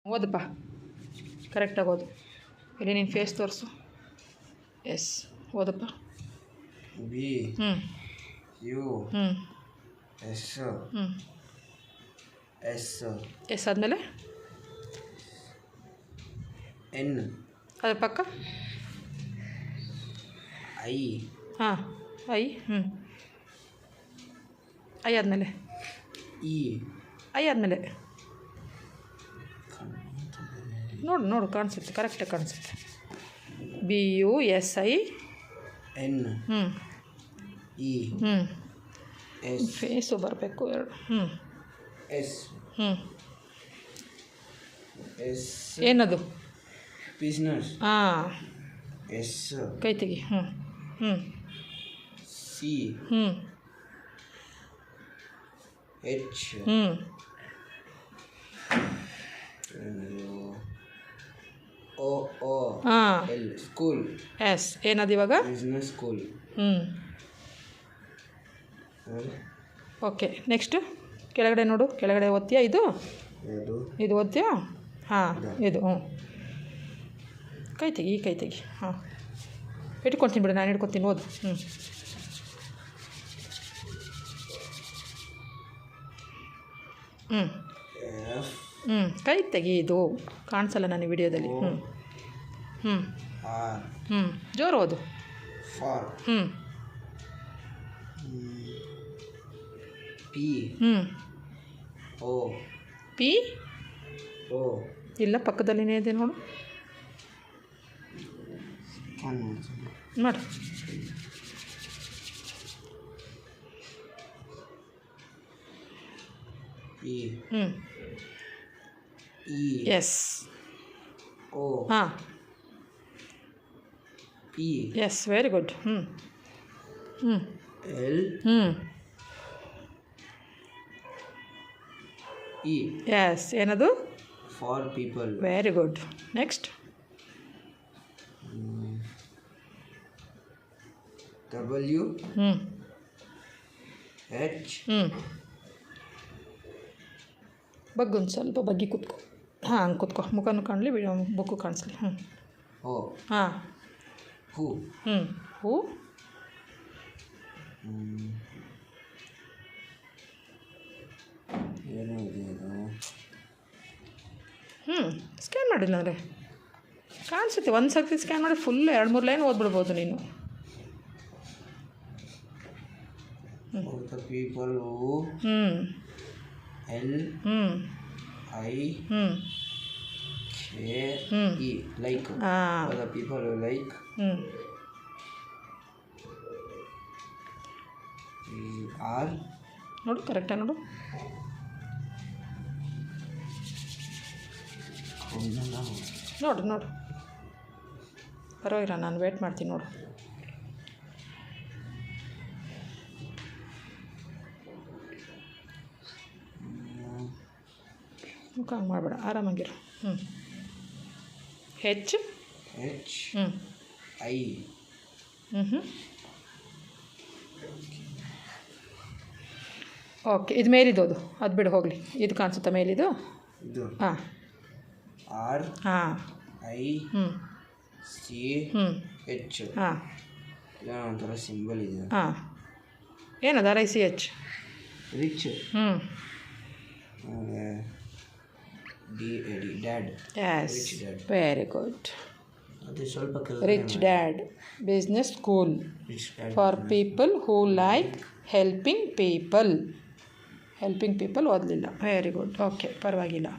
ಓದಪ್ಪ, ಕರೆಕ್ಟಾಗಿ ಓದು. ಇಲ್ಲಿ ನೀನು ಫೇಸ್ ತೋರಿಸು. ಎಸ್, ಓದಪ್ಪ. B U S S S ಆದಮೇಲೆ ಎನ್, ಅದ್ರ ಪಕ್ಕ ಐ. ಹಾಂ, ಐ. ಐ ಆದಮೇಲೆ ಇ. ಐ ಆದಮೇಲೆ ನೋಡು ಕಾಣಿಸುತ್ತೆ, ಕರೆಕ್ಟಾಗಿ ಕಾಣಿಸುತ್ತೆ. B U S I N E S. ಫೇಸು ಬರಬೇಕು ಎರಡು. ಎಸ್ ಎಸ್ ಏನದು? ಬಿಸ್ನೆಸ್. ಹಾಂ, ಎಸ್ ಕೈ ತೆಗಿ. C H O O L school. Yes ಏನದು ಇವಾಗ? Business school. ಓಕೆ, ನೆಕ್ಸ್ಟು ಕೆಳಗಡೆ ನೋಡು. ಕೆಳಗಡೆ ಓದ್ತೀಯಾ? ಇದು ಓದ್ತೀಯಾ? ಹಾಂ, ಇದು ಕೈ ತೆಗಿ, ಈ ಕೈ ತೆಗಿ. ಹಾಂ, ಇಟ್ಕೊತೀನಿ ಬಿಡು, ನಾನು ಹಿಡ್ಕೊತೀನಿ. ಓದು. ಕೈ ತೆಗಿ, ಇದು ಕಾಣಿಸಲ್ಲ ನನಗೆ ವಿಡಿಯೋದಲ್ಲಿ. ಜೋರು ಓದು. For. P O. P O ಇಲ್ಲ, ಪಕ್ಕದಲ್ಲಿನೇ ಇದೆ ನೋಡು. ಮಾಡು. E yes. ಓ. ಹಾಂ, P. Yes, very good. L E. Yes ಏನದು? For people. Very good. Next W H. ಬಗ್ಗೊಂದು ಸ್ವಲ್ಪ ಬಗ್ಗಿ ಕೂತ್ಕೊ. ಹಾಂ, ಕೂತ್ಕೊ. ಮುಖನೂ ಕಾಣಲಿ, ಬುಕ್ಕು ಕಾಣಿಸ್ಲಿ. ಓ. ಹಾಂ. ಹೂ. ಹೂ. ಏನೋ ಇದೆ ಅದು. ಸ್ಕ್ಯಾನ್ ಮಾಡಿಲ್ಲ ಅಂದರೆ ಕಾಣಿಸುತ್ತೆ. ಒಂದು ಸರ್ತಿ ಸ್ಕ್ಯಾನ್ ಮಾಡಿ ಫುಲ್ 2-3 ಲೈನ್ ಓದ್ಬಿಡ್ಬೋದು ನೀನು. People who. L I K E like. the people who like. Are. ನೋಡು, ಕರೆಕ್ಟಾ? ನೋಡು. ನೋಡು ಪರವಾಗಿಲ್ಲ, ನಾನು ವೇಟ್ ಮಾಡ್ತೀನಿ. ನೋಡು. ಮುಖ ಹಂಗೆ ಮಾಡಬೇಡ, ಆರಾಮಾಗಿರು. H I. ಓಕೆ, ಇದು ಮೇಲಿದು, ಅದು ಬಿಡು ಹೋಗಲಿ. ಇದು ಕಾಣಿಸುತ್ತಾ ಮೇಲಿದು? ಹಾಂ. ಆರ್. ಹಾಂ. ಐ. ಸಿ. ಎಚ್. ಹಾಂ, ಒಂಥರ ಸಿಂಬಲ್ ಇದೆ. ಹಾಂ, ಏನದು? RICH. Rich. Dad. Yes, very good. ಅದು ಸ್ವಲ್ಪ rich dad business school for people who like helping people ಓದಲಿಲ್ಲ. Very good. ಓಕೆ, ಪರವಾಗಿಲ್ಲ.